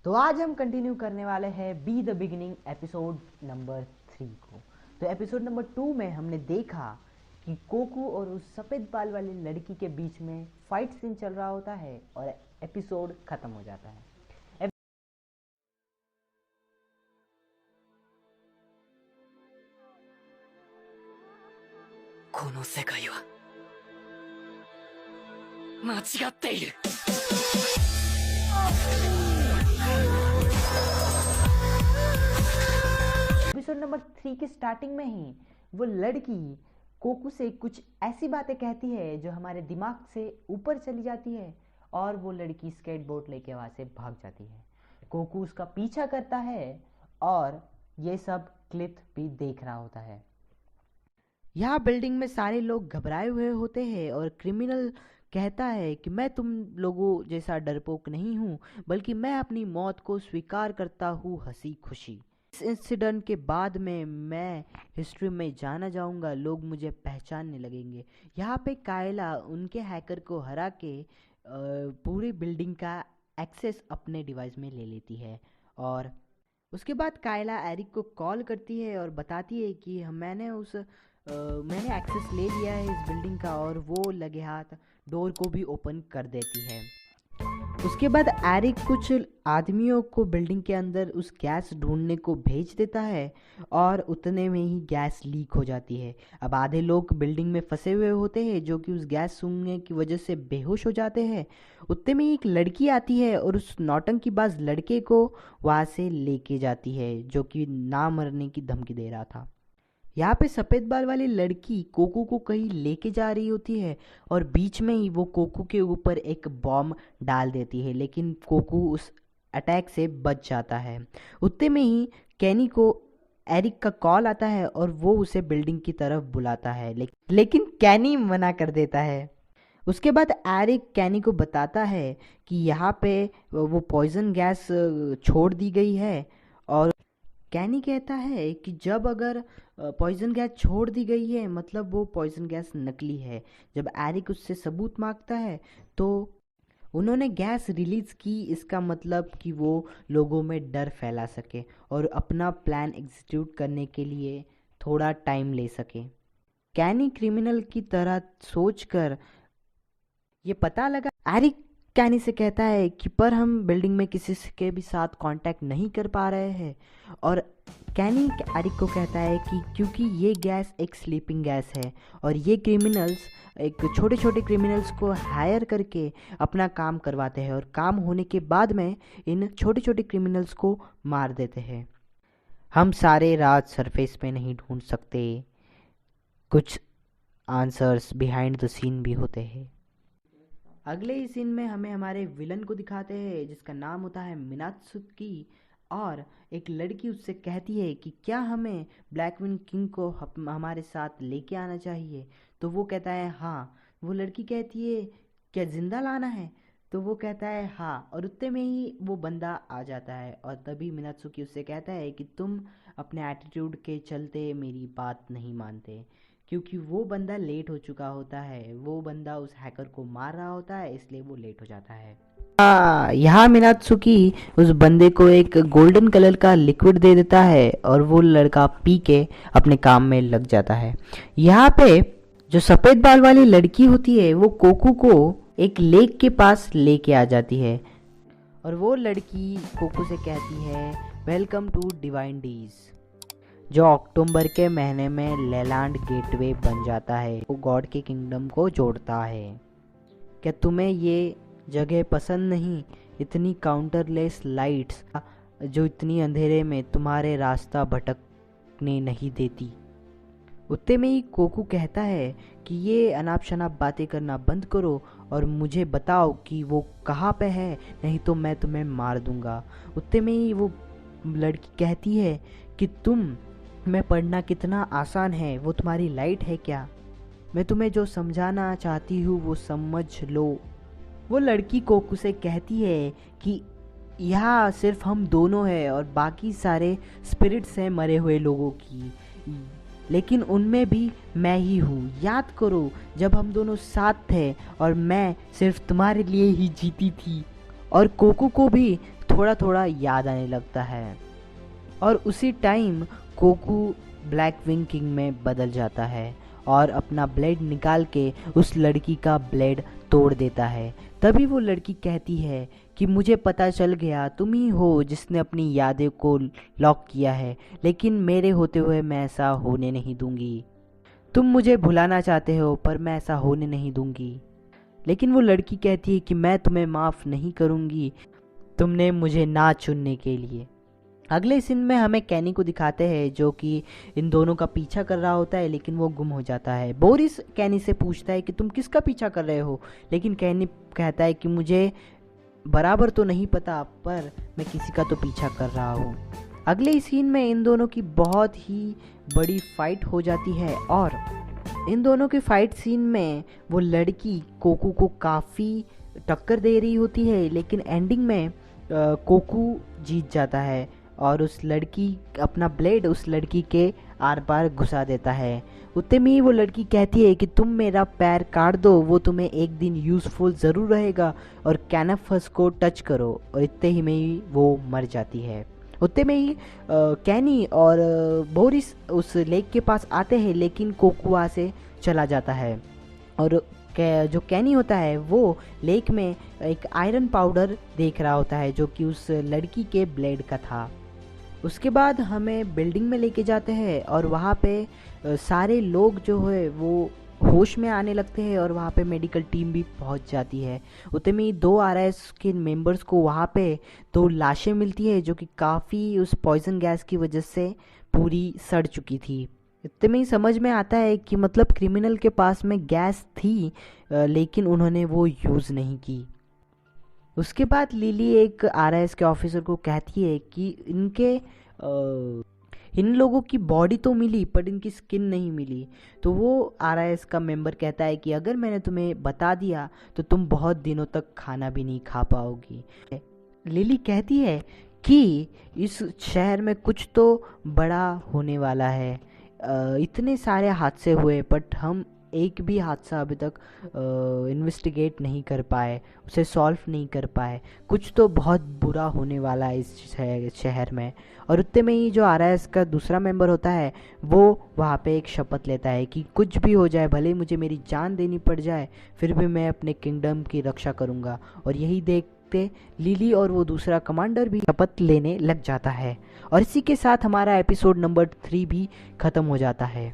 तो आज हम कंटिन्यू करने वाले हैं be the beginning episode number 3 को। तो एपिसोड नंबर 2 में हमने देखा कि कोकू और उस सफ़ेद बाल वाली लड़की के बीच में फाइट सीन चल रहा होता है और एपिसोड ख़त्म हो जाता है। この世界は間違っている。एपिसोड नंबर 3 की स्टार्टिंग में ही वो लड़की कोकू से कुछ ऐसी बातें कहती है जो हमारे दिमाग से ऊपर चली जाती है और वो लड़की स्केटबोर्ड लेके वहाँ से भाग जाती है। कोकू उसका पीछा करता है और ये सब क्लिप भी देख रहा होता है। यहाँ बिल्डिंग में सारे लोग घबराए हुए होते हैं और क्रिमिनल कहता है कि मैं तुम लोगों जैसा डरपोक नहीं हूँ, बल्कि मैं अपनी मौत को स्वीकार करता हूँ हंसी खुशी। इस इंसिडेंट के बाद में मैं हिस्ट्री में जाना जाऊंगा, लोग मुझे पहचानने लगेंगे। यहाँ पे कायला उनके हैकर को हरा के पूरी बिल्डिंग का एक्सेस अपने डिवाइस में ले लेती है और उसके बाद कायला एरिक को कॉल करती है और बताती है कि मैंने एक्सेस ले लिया है इस बिल्डिंग का, और वो लगे हाथ डोर को भी ओपन कर देती है। उसके बाद एरिक कुछ आदमियों को बिल्डिंग के अंदर उस गैस ढूंढने को भेज देता है और उतने में ही गैस लीक हो जाती है। अब आधे लोग बिल्डिंग में फंसे हुए होते हैं जो कि उस गैस सूंघने की वजह से बेहोश हो जाते हैं। उतने में एक लड़की आती है और उस नौटंकीबाज लड़के को वहाँ से लेके जाती है जो कि ना मरने की धमकी दे रहा था। यहाँ पे सफ़ेद बाल वाली लड़की कोकू को कहीं लेके जा रही होती है और बीच में ही वो कोकू के ऊपर एक बॉम्ब डाल देती है, लेकिन कोकू उस अटैक से बच जाता है। उतने में ही कैनी को एरिक का कॉल आता है और वो उसे बिल्डिंग की तरफ बुलाता है, लेकिन कैनी मना कर देता है। उसके बाद एरिक कैनी को बताता है कि यहाँ पे वो पॉइजन गैस छोड़ दी गई है और कैनी कहता है कि जब अगर पॉइजन गैस छोड़ दी गई है मतलब वो पॉइजन गैस नकली है। जब एरिक उससे सबूत मांगता है तो उन्होंने गैस रिलीज़ की, इसका मतलब कि वो लोगों में डर फैला सके और अपना प्लान एग्जीक्यूट करने के लिए थोड़ा टाइम ले सके। कैनी क्रिमिनल की तरह सोचकर ये पता लगा एरिक कैनी से कहता है कि पर हम बिल्डिंग में किसी के भी साथ कांटेक्ट नहीं कर पा रहे हैं, और कैनी एरिक को कहता है कि क्योंकि ये गैस एक स्लीपिंग गैस है और ये क्रिमिनल्स एक छोटे छोटे क्रिमिनल्स को हायर करके अपना काम करवाते हैं और काम होने के बाद में इन छोटे छोटे क्रिमिनल्स को मार देते हैं। हम सारे रात सरफेस पे नहीं ढूंढ सकते, कुछ आंसर्स बिहाइंड द सीन भी होते हैं। अगले ही सीन में हमें हमारे विलन को दिखाते हैं जिसका नाम होता है मिनात्सुकी, और एक लड़की उससे कहती है कि क्या हमें ब्लैक विंग किंग को हमारे साथ लेके आना चाहिए। तो वो कहता है हाँ। वो लड़की कहती है क्या ज़िंदा लाना है, तो वो कहता है हाँ, और उतने में ही वो बंदा आ जाता है और तभी मिनात्सुकी उससे कहता है कि तुम अपने एटीट्यूड के चलते मेरी बात नहीं मानते, क्योंकि वो बंदा लेट हो चुका होता है। वो बंदा उस हैकर को मार रहा होता है, इसलिए वो लेट हो जाता है। यहाँ मिनात्सुकी उस बंदे को एक गोल्डन कलर का लिक्विड दे देता है और वो लड़का पी के अपने काम में लग जाता है। यहाँ पे जो सफ़ेद बाल वाली लड़की होती है वो कोकू को एक लेक के पास लेके आ जाती है और वो लड़की कोकू से कहती है वेलकम टू डिवाइन डीज, जो अक्टूबर के महीने में लेलैंड गेटवे बन जाता है, वो गॉड के किंगडम को जोड़ता है। क्या तुम्हें ये जगह पसंद नहीं? इतनी काउंटरलेस लाइट्स जो इतनी अंधेरे में तुम्हारे रास्ता भटकने नहीं देती। उतने में ही कोकू कहता है कि ये अनाप शनाप बातें करना बंद करो और मुझे बताओ कि वो कहाँ पे है, नहीं तो मैं तुम्हें मार दूंगा। उतने में ही वो लड़की कहती है कि तुम मैं पढ़ना कितना आसान है, वो तुम्हारी लाइट है क्या? मैं तुम्हें जो समझाना चाहती हूँ वो समझ लो। वो लड़की कोकू से कहती है कि यहाँ सिर्फ हम दोनों हैं और बाकी सारे स्पिरिट्स हैं मरे हुए लोगों की, लेकिन उनमें भी मैं ही हूँ। याद करो जब हम दोनों साथ थे और मैं सिर्फ तुम्हारे लिए ही जीती थी। और कोकू को भी थोड़ा थोड़ा याद आने लगता है। और उसी time cuckoo black wing king में बदल जाता है और अपना ब्लेड निकाल के उस लड़की का ब्लेड तोड़ देता है। तभी वो लड़की कहती है कि मुझे पता चल गया, तुम ही हो जिसने अपनी यादें को लॉक किया है, लेकिन मेरे होते हुए मैं ऐसा होने नहीं दूंगी। तुम मुझे भुलाना चाहते हो पर मैं ऐसा होने नहीं दूंगी। लेकिन वो लड़की कहती है कि मैं तुम्हें माफ़ नहीं करूंगी, तुमने मुझे ना चुनने के लिए। अगले सीन में हमें कैनी को दिखाते हैं जो कि इन दोनों का पीछा कर रहा होता है, लेकिन वो गुम हो जाता है। बोरिस कैनी से पूछता है कि तुम किसका पीछा कर रहे हो, लेकिन कैनी कहता है कि मुझे बराबर तो नहीं पता, पर मैं किसी का तो पीछा कर रहा हूँ। अगले सीन में इन दोनों की बहुत ही बड़ी फाइट हो जाती है और इन दोनों के फाइट सीन में वो लड़की कोकू को काफ़ी टक्कर दे रही होती है, लेकिन एंडिंग में कोकू जीत जाता है और उस लड़की अपना ब्लेड उस लड़की के आर पार घुसा देता है। उतने में ही वो लड़की कहती है कि तुम मेरा पैर काट दो, वो तुम्हें एक दिन यूज़फुल ज़रूर रहेगा, और कैनफस को टच करो। और इतने ही में ही वो मर जाती है। उतने में ही कैनी और बोरिस उस लेक के पास आते हैं, लेकिन कोकू वहाँ से चला जाता है। और जो कैनी होता है वो लेक में एक आयरन पाउडर देख रहा होता है जो कि उस लड़की के ब्लेड का था। उसके बाद हमें बिल्डिंग में लेके जाते हैं और वहाँ पे सारे लोग जो है वो होश में आने लगते हैं और वहाँ पे मेडिकल टीम भी पहुँच जाती है। उतने में 2 RIS के मेंबर्स को वहाँ पे 2 लाशें मिलती है जो कि काफ़ी उस पॉइजन गैस की वजह से पूरी सड़ चुकी थी। इतने में ही समझ में आता है कि मतलब क्रिमिनल के पास में गैस थी, लेकिन उन्होंने वो यूज़ नहीं की। उसके बाद लिली एक RIS के ऑफिसर को कहती है कि इन लोगों की बॉडी तो मिली पर इनकी स्किन नहीं मिली। तो वो RIS का मेंबर कहता है कि अगर मैंने तुम्हें बता दिया तो तुम बहुत दिनों तक खाना भी नहीं खा पाओगी। लिली कहती है कि इस शहर में कुछ तो बड़ा होने वाला है। इतने सारे हादसे हुए बट हम एक भी हादसा अभी तक इन्वेस्टिगेट नहीं कर पाए, उसे सॉल्व नहीं कर पाए। कुछ तो बहुत बुरा होने वाला है इस शहर में। और उतने में ही जो RIS का दूसरा मेंबर होता है वो वहाँ पे एक शपथ लेता है कि कुछ भी हो जाए, भले मुझे मेरी जान देनी पड़ जाए, फिर भी मैं अपने किंगडम की रक्षा करूँगा। और यही देखते लिली और वो दूसरा कमांडर भी शपथ लेने लग जाता है। और इसी के साथ हमारा एपिसोड नंबर 3 भी ख़त्म हो जाता है।